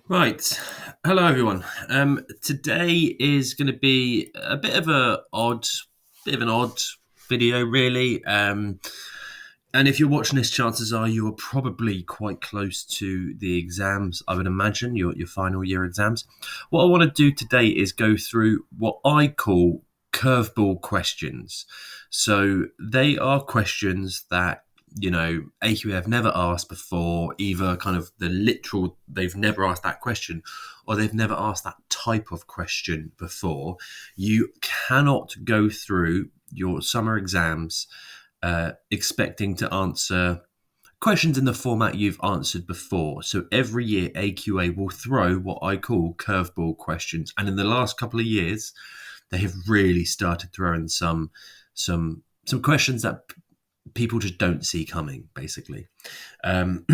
Right. Hello, everyone. Today is going to be a bit of an odd video, really. And if you're watching this, chances are you are probably quite close to the exams. I would imagine your final year exams. What I want to do today is go through what I call curveball questions. So they are questions that AQA have never asked before, either kind of the literal, they've never asked that question, or they've never asked that type of question before. You cannot go through your summer exams expecting to answer questions in the format you've answered before. So every year, AQA will throw what I call curveball questions. And in the last couple of years, they have really started throwing some questions that people just don't see coming, basically. What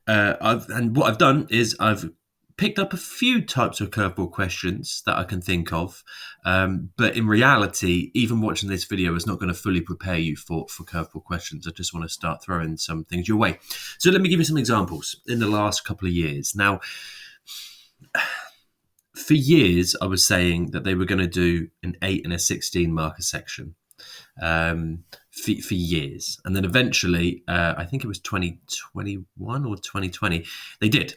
I've done is I've picked up a few types of curveball questions that I can think of, but in reality, even watching this video is not going to fully prepare you for curveball questions. I just want to start throwing some things your way. So let me give you some examples in the last couple of years. Now, for years, I was saying that they were going to do an 8 and a 16 marker section. For years, and then eventually, I think it was 2021 or 2020, they did.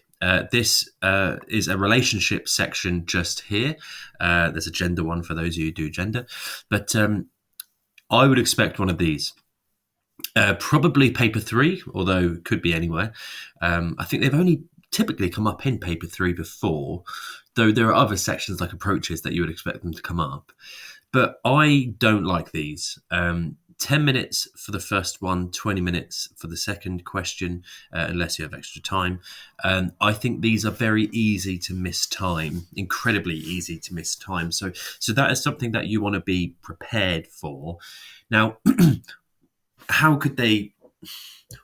This is a relationship section just here. There's a gender one for those of you who do gender, but I would expect one of these. Probably paper 3, although could be anywhere. I think they've only typically come up in paper 3 before, though there are other sections like approaches that you would expect them to come up. But I don't like these. 10 minutes for the first one, 20 minutes for the second question, unless you have extra time. I think these are very easy to miss time, incredibly easy to miss time. So that is something that you want to be prepared for. Now,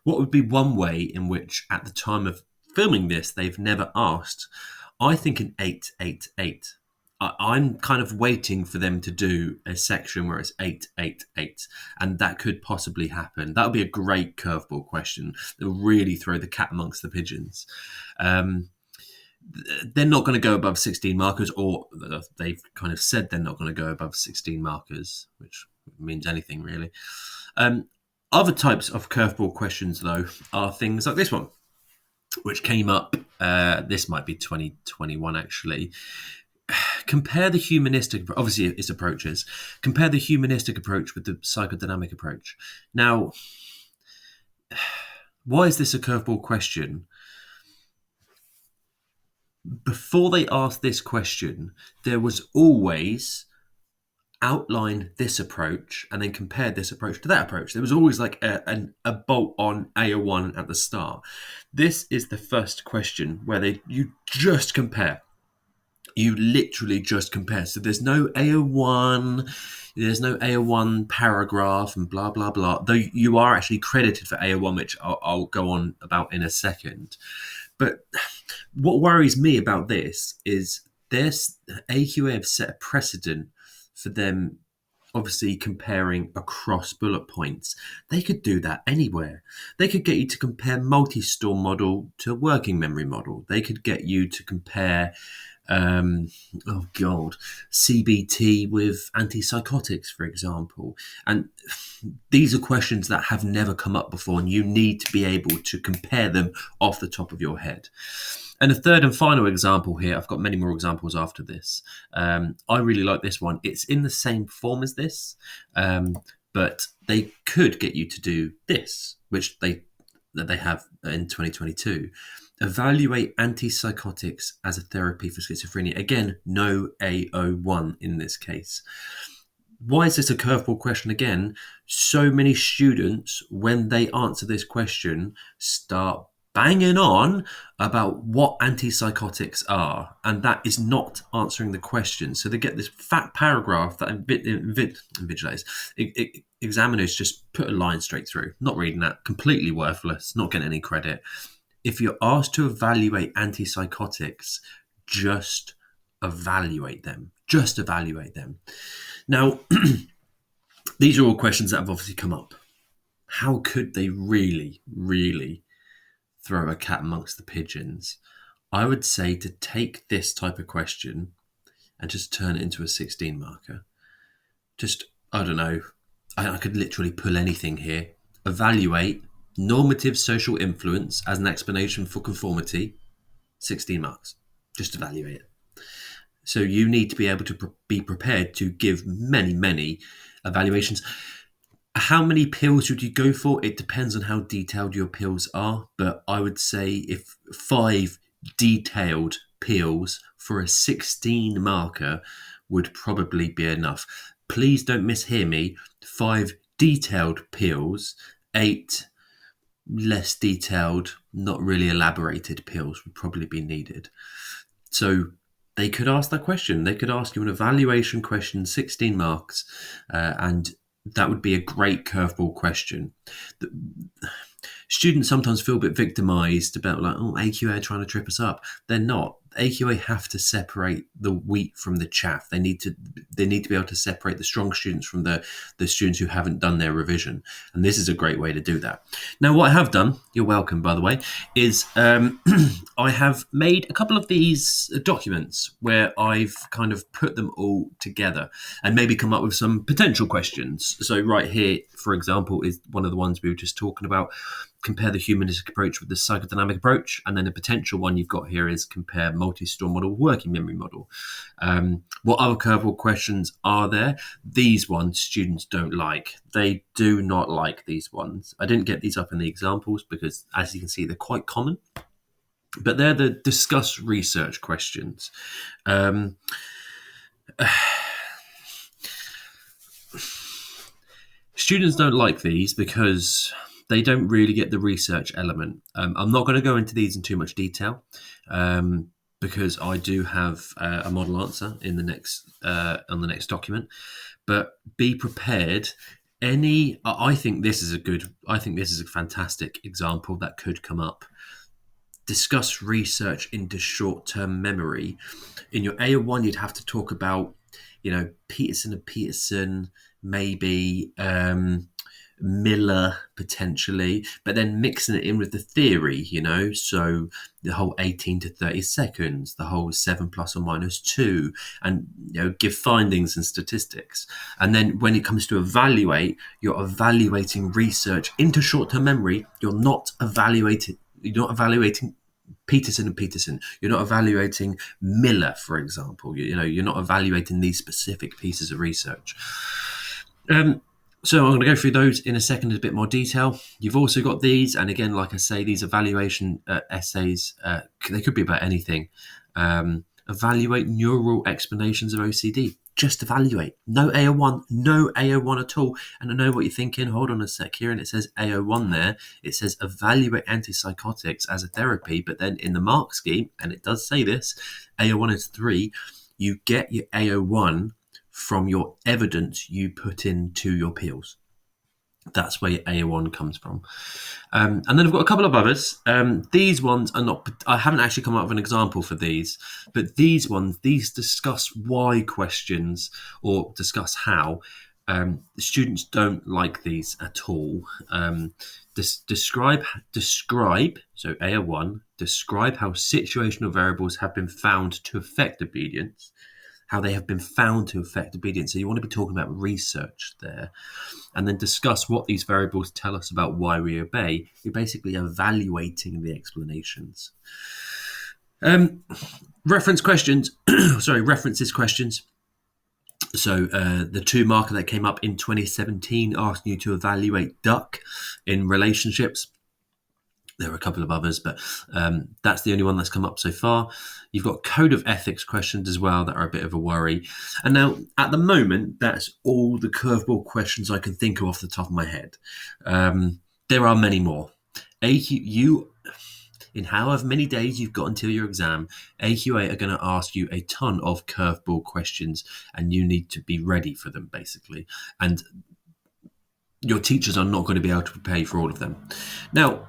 what would be one way in which at the time of filming this, they've never asked? I think an 888. I'm kind of waiting for them to do a section where it's 888, and that could possibly happen. That would be a great curveball question. They'll really throw the cat amongst the pigeons. They're not going to go above 16 markers, or they've kind of said they're not going to go above 16 markers, which means anything really. Other types of curveball questions, though, are things like this one, which came up. This might be 2021, actually. Compare the humanistic, obviously it's approaches, compare the humanistic approach with the psychodynamic approach. Now, why is this a curveball question? Before they asked this question, there was always outline this approach and then compare this approach to that approach. There was always like a bolt on AO1 at the start. This is the first question where you just compare. You literally just compare. So there's no AO1, there's no AO1 paragraph and blah, blah, blah. Though you are actually credited for AO1, which I'll go on about in a second. But what worries me about this is AQA have set a precedent for them obviously comparing across bullet points. They could do that anywhere. They could get you to compare multi-store model to working memory model. They could get you to compare CBT with antipsychotics, for example. And these are questions that have never come up before, and you need to be able to compare them off the top of your head. And the third and final example here, I've got many more examples after this. I really like this one. It's in the same form as this, but they could get you to do this, which they have in 2022. Evaluate antipsychotics as a therapy for schizophrenia. Again, no AO1 in this case. Why is this a curveball question again? So many students, when they answer this question, start banging on about what antipsychotics are, and that is not answering the question. So they get this fat paragraph that examiners just put a line straight through, not reading that, completely worthless, not getting any credit. If you're asked to evaluate antipsychotics, just evaluate them. Just evaluate them. Now, these are all questions that have obviously come up. How could they really, really throw a cat amongst the pigeons? I would say to take this type of question and just turn it into a 16 marker. Just, I don't know, I could literally pull anything here. Evaluate normative social influence as an explanation for conformity, 16 marks. Just evaluate it. So you need to be able to be prepared to give many, many evaluations. How many pills would you go for? It depends on how detailed your pills are, but I would say if 5 detailed pills for a 16 marker would probably be enough. Please don't mishear me. 5 detailed pills, 8 less detailed, not really elaborated pills would probably be needed. So they could ask that question. They could ask you an evaluation question, 16 marks, and that would be a great curveball question. Students sometimes feel a bit victimized about like, oh, AQA are trying to trip us up. They're not. AQA have to separate the wheat from the chaff. They need to be able to separate the strong students from the students who haven't done their revision. And this is a great way to do that. Now, what I have done, you're welcome, by the way, is I have made a couple of these documents where I've kind of put them all together and maybe come up with some potential questions. So right here, for example, is one of the ones we were just talking about. Compare the humanistic approach with the psychodynamic approach. And then a potential one you've got here is compare multi-store model, working memory model. What other curveball questions are there? These ones students don't like. They do not like these ones. I didn't get these up in the examples because, as you can see, they're quite common. But they're the discuss research questions. Students don't like these because they don't really get the research element. I'm not going to go into these in too much detail because I do have a model answer in the next on the next document. But be prepared. I think this is a fantastic example that could come up. Discuss research into short-term memory. In your A1, you'd have to talk about, Peterson and Peterson, maybe Miller potentially, but then mixing it in with the theory, so the whole 18 to 30 seconds, the whole 7 plus or minus 2, and give findings and statistics. And then when it comes to evaluate, you're evaluating research into short-term memory. You're not evaluating Peterson and Peterson. You're not evaluating Miller, for example. You're not evaluating these specific pieces of research. So I'm going to go through those in a second in a bit more detail. You've also got these, and again, like I say, these evaluation essays, they could be about anything. Evaluate neural explanations of OCD. Just evaluate. No AO1 at all. And I know what you're thinking. Hold on a sec here, and it says AO1 there. It says evaluate antipsychotics as a therapy, but then in the mark scheme, and it does say this, AO1 is 3. You get your AO1 from your evidence you put into your appeals. That's where your AO1 comes from. And then I've got a couple of others. These ones are not, I haven't actually come up with an example for these, but these discuss why questions or discuss how. Students don't like these at all. Describe, so AO1, describe how situational variables have been found to affect obedience. How they have been found to affect obedience. So you want to be talking about research there. And then discuss what these variables tell us about why we obey. You're basically evaluating the explanations. References questions. So the 2 marker that came up in 2017 asking you to evaluate duck in relationships. There are a couple of others, but that's the only one that's come up so far. You've got code of ethics questions as well that are a bit of a worry. And now, at the moment, that's all the curveball questions I can think of off the top of my head. There are many more. In however many days you've got until your exam, AQA are going to ask you a ton of curveball questions, and you need to be ready for them, basically. And your teachers are not going to be able to prepare you for all of them. Now,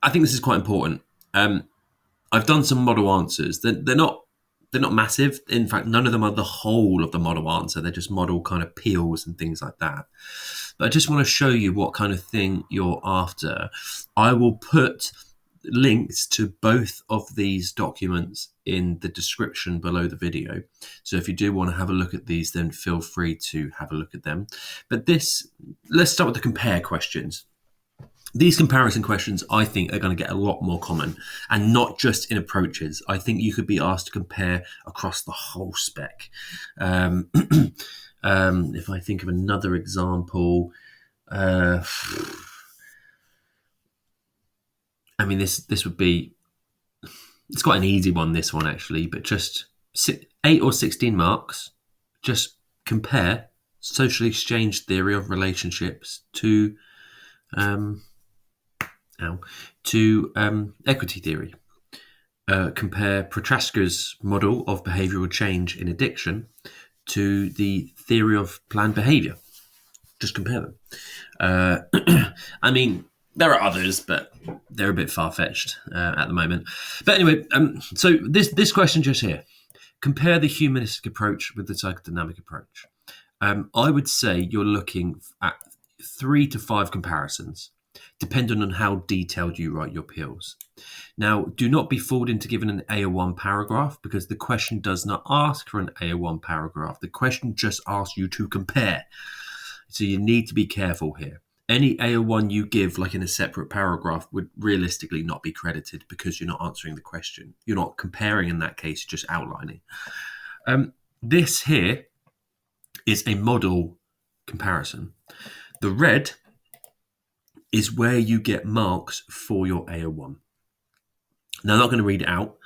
I think this is quite important. I've done some model answers. They're not massive. In fact, none of them are the whole of the model answer. They're just model kind of peels and things like that. But I just want to show you what kind of thing you're after. I will put links to both of these documents in the description below the video. So if you do want to have a look at these, then feel free to have a look at them. But let's start with the compare questions. These comparison questions, I think, are going to get a lot more common, and not just in approaches. I think you could be asked to compare across the whole spec. If I think of another example, I mean, this would be, it's quite an easy one, this one actually, but just 8 or 16 marks, just compare social exchange theory of relationships to equity theory. Compare Prochaska's model of behavioral change in addiction to the theory of planned behavior. Just compare them. I mean, there are others, but they're a bit far-fetched at the moment. But anyway, so this question just here. Compare the humanistic approach with the psychodynamic approach. I would say you're looking at 3 to 5 comparisons, depending on how detailed you write your appeals. Now, do not be fooled into giving an A01 paragraph, because the question does not ask for an A01 paragraph. The question just asks you to compare. So you need to be careful here. Any A01 you give, like in a separate paragraph, would realistically not be credited, because you're not answering the question. You're not comparing in that case, you're just outlining. This here is a model comparison. The red is where you get marks for your A01. Now, I'm not going to read it out.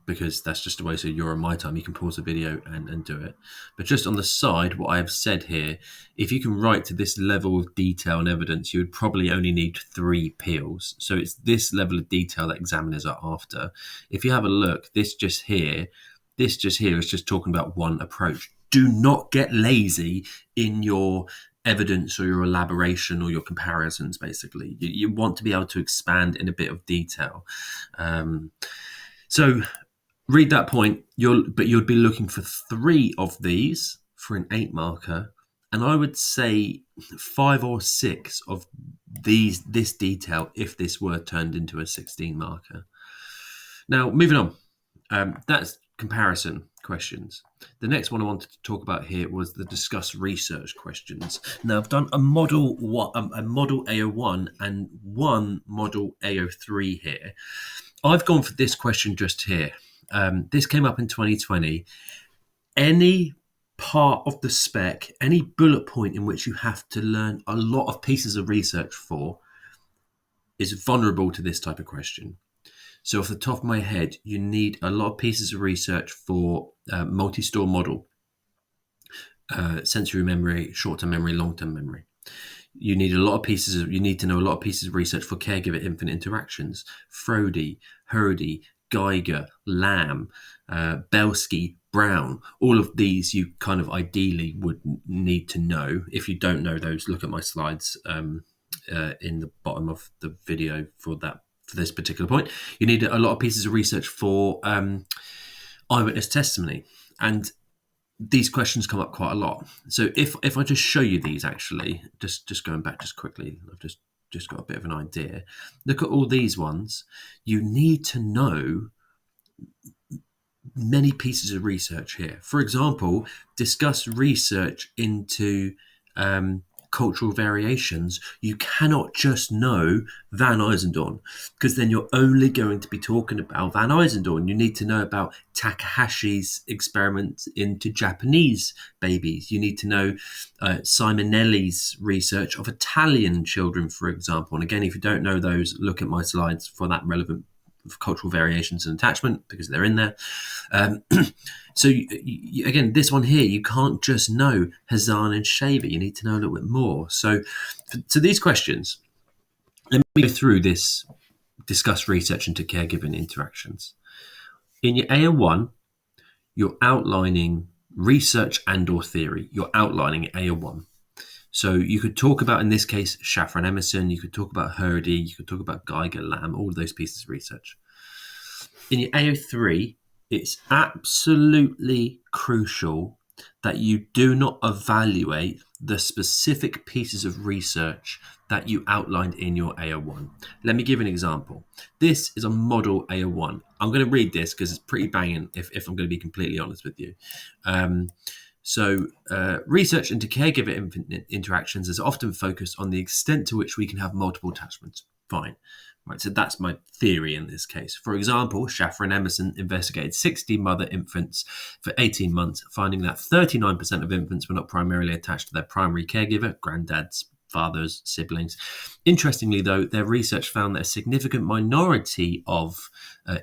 Because that's just a waste of your and my time. You can pause the video and do it. But just on the side, what I've said here, if you can write to this level of detail and evidence, you would probably only need 3 peels. So it's this level of detail that examiners are after. If you have a look, this just here is just talking about one approach. Do not get lazy in your evidence or your elaboration or your comparisons. Basically, you want to be able to expand in a bit of detail. So read that point. You'd be looking for 3 of these for an 8 marker, and I would say 5 or 6 of this detail if this were turned into a 16 marker. Now, moving on. That's comparison questions. The next one I wanted to talk about here was the discuss research questions. Now, I've done a model A01 and one model A03 here. I've gone for this question just here. This came up in 2020. Any part of the spec, any bullet point in which you have to learn a lot of pieces of research for, is vulnerable to this type of question. So off the top of my head, you need a lot of pieces of research for multi-store model, sensory memory, short-term memory, long-term memory. You need to know a lot of pieces of research for caregiver infant interactions. Frody, Hurdy, Geiger, Lamb, Belsky, Brown. All of these you kind of ideally would need to know. If you don't know those, look at my slides in the bottom of the video for this particular point. You need a lot of pieces of research for eyewitness testimony, and these questions come up quite a lot. So if I just show you these, actually, just going back just quickly, I've just got a bit of an idea. Look at all these ones. You need to know many pieces of research here. For example, discuss research into cultural variations. You cannot just know Van Eisendorn, because then you're only going to be talking about Van Eisendorn. You need to know about Takahashi's experiments into Japanese babies. You need to know Simonelli's research of Italian children, for example. And again, if you don't know those, look at my slides for that relevant cultural variations and attachment, because they're in there. So again, this one here, you can't just know Hazan and Shaber. You need to know a little bit more. So these questions, let me go through this. Discuss research into caregiving interactions. In your A01, you're outlining research and or theory. You're outlining A01. So you could talk about, in this case, Shafran Emerson. You could talk about Hurdy. You could talk about Geiger, Lamb, all of those pieces of research. In your AO3, it's absolutely crucial that you do not evaluate the specific pieces of research that you outlined in your AO1. Let me give an example. This is a model AO1. I'm going to read this because it's pretty banging, if I'm going to be completely honest with you. Research into caregiver-infant interactions is often focused on the extent to which we can have multiple attachments. Fine. Right, so that's my theory in this case. For example, Schaffer and Emerson investigated 60 mother infants for 18 months, finding that 39% of infants were not primarily attached to their primary caregiver, granddads, fathers, siblings. Interestingly, though, their research found that a significant minority of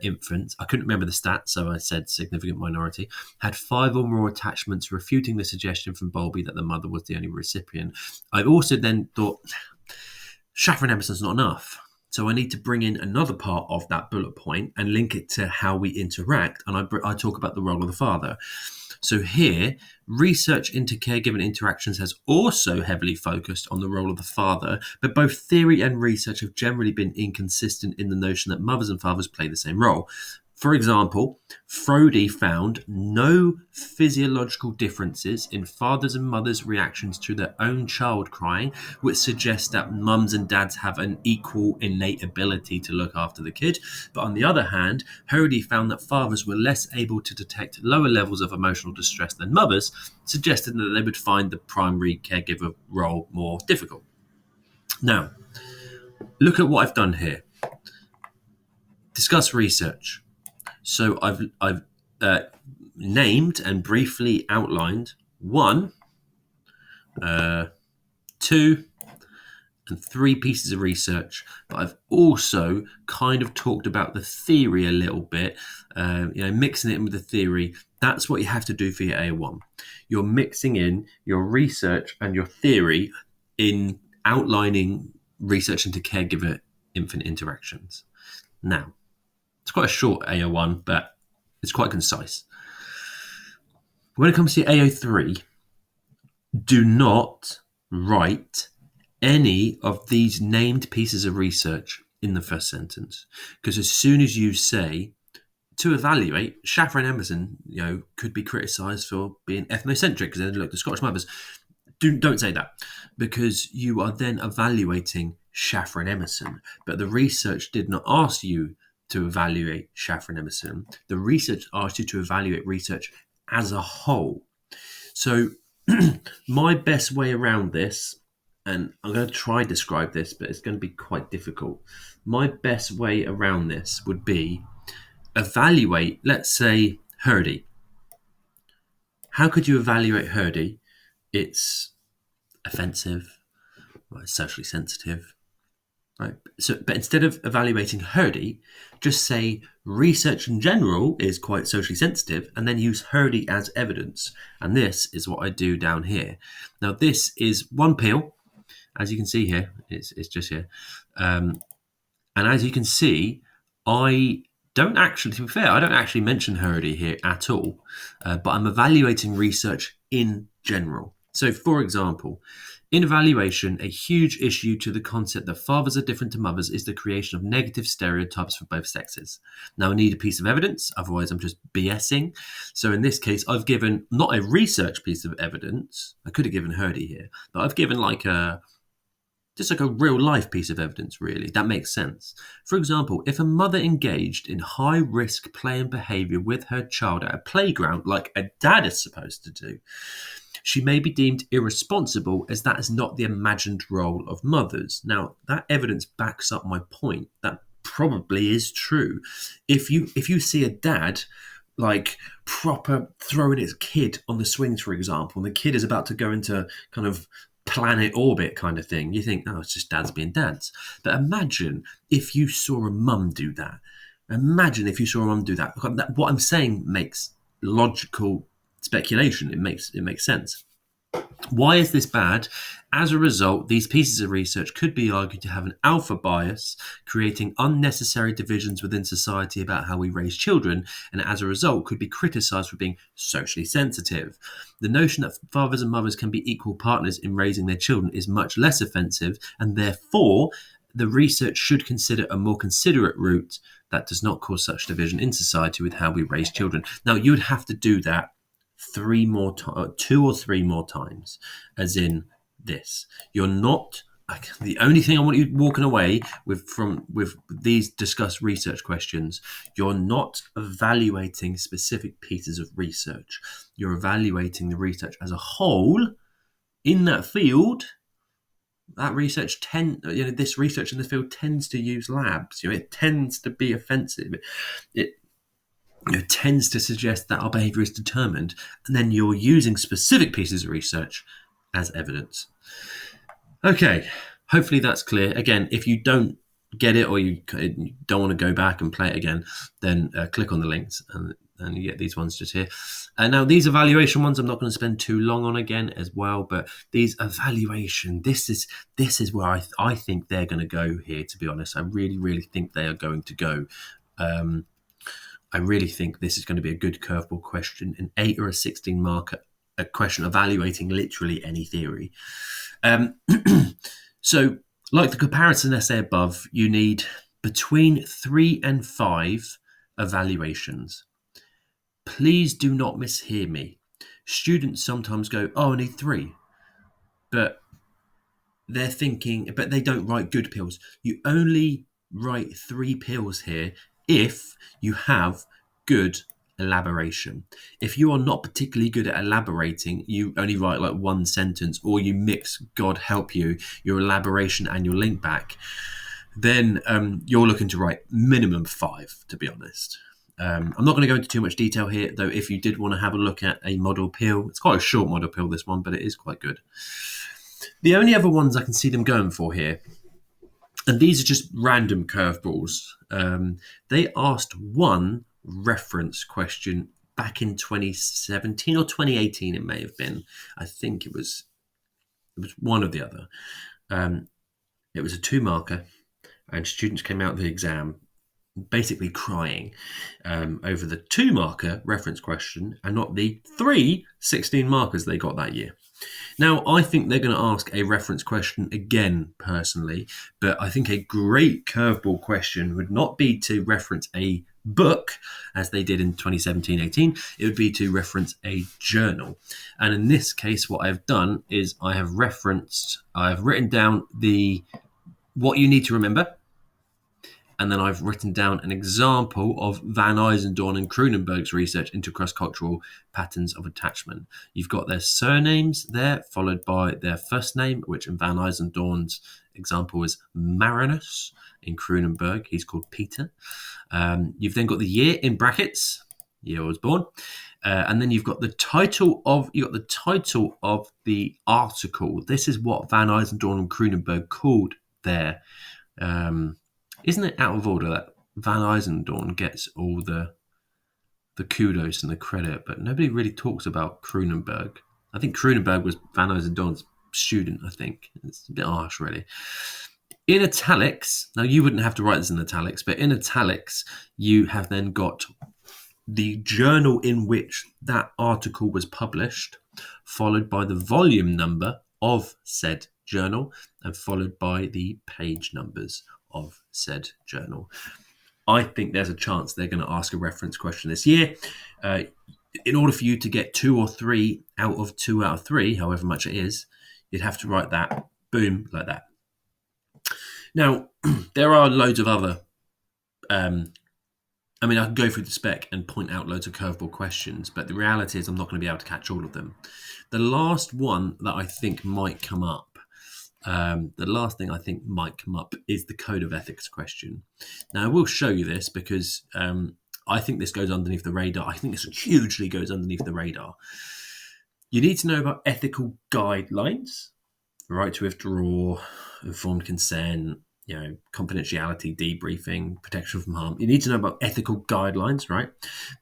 infants, I couldn't remember the stat, so I said significant minority, had 5 or more attachments, refuting the suggestion from Bowlby that the mother was the only recipient. I've also then thought, Schaffer and Emerson's not enough. So I need to bring in another part of that bullet point and link it to how we interact. And I talk about the role of the father. So here, research into caregiver interactions has also heavily focused on the role of the father, but both theory and research have generally been inconsistent in the notion that mothers and fathers play the same role. For example, Frody found no physiological differences in fathers and mothers' reactions to their own child crying, which suggests that mums and dads have an equal innate ability to look after the kid. But on the other hand, Frody found that fathers were less able to detect lower levels of emotional distress than mothers, suggesting that they would find the primary caregiver role more difficult. Now, look at what I've done here. Discuss research. So I've named and briefly outlined 1, 2, and 3 pieces of research, but I've also kind of talked about the theory a little bit, mixing it in with the theory. That's what you have to do for your A1. You're mixing in your research and your theory in outlining research into caregiver-infant interactions. Now, it's quite a short AO1, but it's quite concise. When it comes to AO3, do not write any of these named pieces of research in the first sentence. Because as soon as you say, to evaluate, Schaffer and Emerson, could be criticised for being ethnocentric because they look at Scottish mothers. Don't say that, because you are then evaluating Schaffer and Emerson. But the research did not ask you to evaluate Schaffer and Emerson. The research asked you to evaluate research as a whole. So my best way around this, and I'm going to try to describe this, but it's going to be quite difficult. My best way around this would be evaluate, let's say, Hurdy. How could you evaluate Hurdy? It's offensive, it's socially sensitive. Right. But instead of evaluating Hurdy, just say research in general is quite socially sensitive, and then use Hurdy as evidence. And this is what I do down here. Now, this is one peel, as you can see here. It's just here, and as you can see, I don't actually mention Hurdy here at all. But I'm evaluating research in general. So, for example, in evaluation, a huge issue to the concept that fathers are different to mothers is the creation of negative stereotypes for both sexes. Now, I need a piece of evidence, otherwise I'm just BSing. So in this case, I've given not a research piece of evidence. I could have given Hurdy here, but I've given just like a real life piece of evidence, really. That makes sense. For example, if a mother engaged in high risk play and behavior with her child at a playground, like a dad is supposed to do, she may be deemed irresponsible, as that is not the imagined role of mothers. Now, that evidence backs up my point. That probably is true. If you see a dad like proper throwing his kid on the swings, for example, and the kid is about to go into kind of planet orbit kind of thing, you think, oh, it's just dads being dads. But imagine if you saw a mum do that. What I'm saying makes logical speculation. It makes sense. Why is this bad? As a result, these pieces of research could be argued to have an alpha bias, creating unnecessary divisions within society about how we raise children, and as a result could be criticised for being socially sensitive. The notion that fathers and mothers can be equal partners in raising their children is much less offensive, and therefore the research should consider a more considerate route that does not cause such division in society with how we raise children. Now, you would have to do that two or three more times, as in this. You're not. The only thing I want you walking away with these discussed research questions, you're not evaluating specific pieces of research. You're evaluating the research as a whole in that field. That research this research in the field tends to use labs. It tends to be offensive. It tends to suggest that our behaviour is determined, and then you're using specific pieces of research as evidence. Okay, hopefully that's clear. Again, if you don't get it or you don't want to go back and play it again, then click on the links and you get these ones just here. Now, these evaluation ones, I'm not going to spend too long on again as well, but these evaluation, this is where I think they're going to go here, to be honest. I really, really think they are going to go. I really think this is going to be a good curveball question, an 8 or a 16 marker, a question evaluating literally any theory. So, like the comparison essay above, you need between 3 and 5 evaluations. Please do not mishear me. Students sometimes go, I need 3. But they're thinking, but they don't write good pills. You only write 3 pills here if you have good elaboration. If you are not particularly good at elaborating, you only write like 1 sentence, or you mix, God help you, your elaboration and your link back, then you're looking to write minimum 5, to be honest. I'm not going to go into too much detail here, though. If you did want to have a look at a model pill, it's quite a short model pill, this one, but it is quite good. The only other ones I can see them going for here, and these are just random curveballs, they asked one reference question back in 2017 or 2018, it may have been. I think it was one or the other. It was a 2-marker, and students came out of the exam basically crying over the 2-marker reference question and not the 3 16 markers they got that year. Now, I think they're going to ask a reference question again, personally, but I think a great curveball question would not be to reference a book, as they did in 2017-18. It would be to reference a journal. And in this case, what I've done is I've written down what you need to remember, and then I've written down an example of Van Eysendorn and Kroonenberg's research into cross-cultural patterns of attachment. You've got their surnames there, followed by their first name, which in Van Eysendorn's example is Marinus. In Kroonenberg, he's called Peter. You've then got the year in brackets, year I was born, and then you've got the title of the article. This is what Van Eysendorn and Kroonenberg called their. Isn't it out of order that Van Eysendorn gets all the kudos and the credit, but nobody really talks about Kroonenberg? I think Kroonenberg was Van Eysendorn's student, I think. It's a bit harsh, really. In italics, now you wouldn't have to write this in italics, but in italics, you have then got the journal in which that article was published, followed by the volume number of said journal, and followed by the page numbers of said journal. I think there's a chance they're going to ask a reference question this year. In order for you to get 2 or 3 out of 2 out of 3, however much it is, you'd have to write that, boom, like that. Now, there are loads of other, I can go through the spec and point out loads of curveball questions, but the reality is I'm not going to be able to catch all of them. The last one that I think might come up, is the code of ethics question. Now, I will show you this because I think this goes underneath the radar. I think this hugely goes underneath the radar. You need to know about ethical guidelines, right to withdraw, informed consent, confidentiality, debriefing, protection from harm. You need to know about ethical guidelines, right?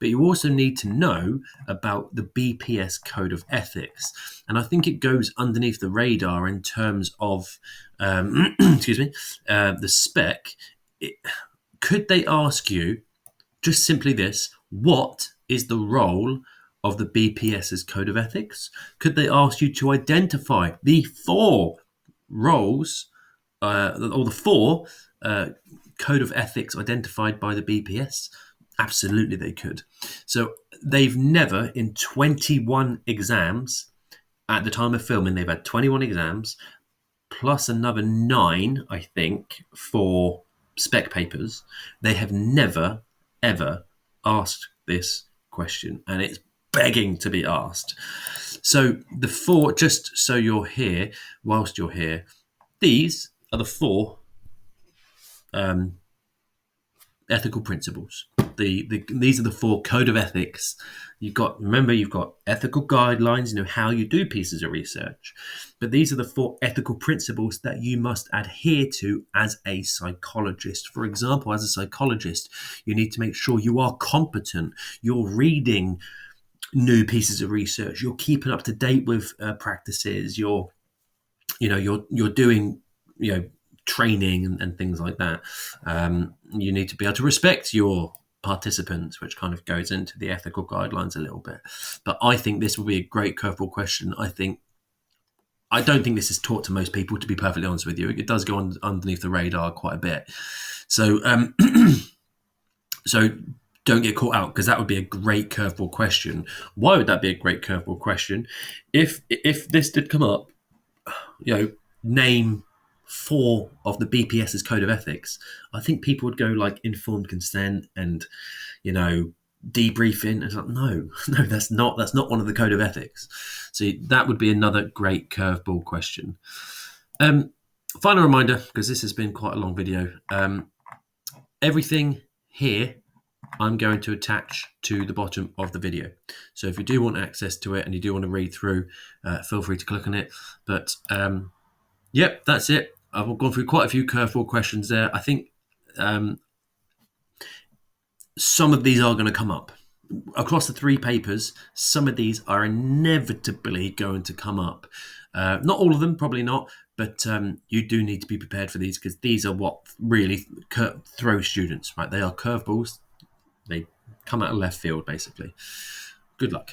But you also need to know about the BPS code of ethics. And I think it goes underneath the radar in terms of, the spec. Could they ask you just simply this: what is the role of the BPS's code of ethics? Could they ask you to identify the 4 roles or the 4 code of ethics identified by the BPS? Absolutely, they could. So they've never, in 21 exams, at the time of filming, they've had 21 exams plus another 9, I think, for spec papers. They have never, ever asked this question, and it's begging to be asked. So the 4, just so you're here, whilst you're here, these are the 4 ethical principles. These are the 4 code of ethics. You've got ethical guidelines, how you do pieces of research, but these are the 4 ethical principles that you must adhere to as a psychologist. For example, as a psychologist, you need to make sure you are competent, you're reading new pieces of research, you're keeping up to date with practices, you're doing training and things like that. You need to be able to respect your participants, which kind of goes into the ethical guidelines a little bit. But I think this will be a great curveball question. I don't think this is taught to most people, to be perfectly honest with you. It does go on underneath the radar quite a bit. So so don't get caught out, because that would be a great curveball question. Why would that be a great curveball question? If this did come up, name 4 of the BPS's code of ethics, I think people would go like informed consent and debriefing. It's like, no, that's not one of the code of ethics. So that would be another great curveball question. Final reminder, because this has been quite a long video, everything here I'm going to attach to the bottom of the video. So if you do want access to it and you do want to read through, feel free to click on it. But yep, that's it. I've gone through quite a few curveball questions there. I think some of these are going to come up. Across the 3 papers, some of these are inevitably going to come up. Not all of them, probably not, but you do need to be prepared for these, because these are what really throw students, right? They are curveballs. They come out of left field, basically. Good luck.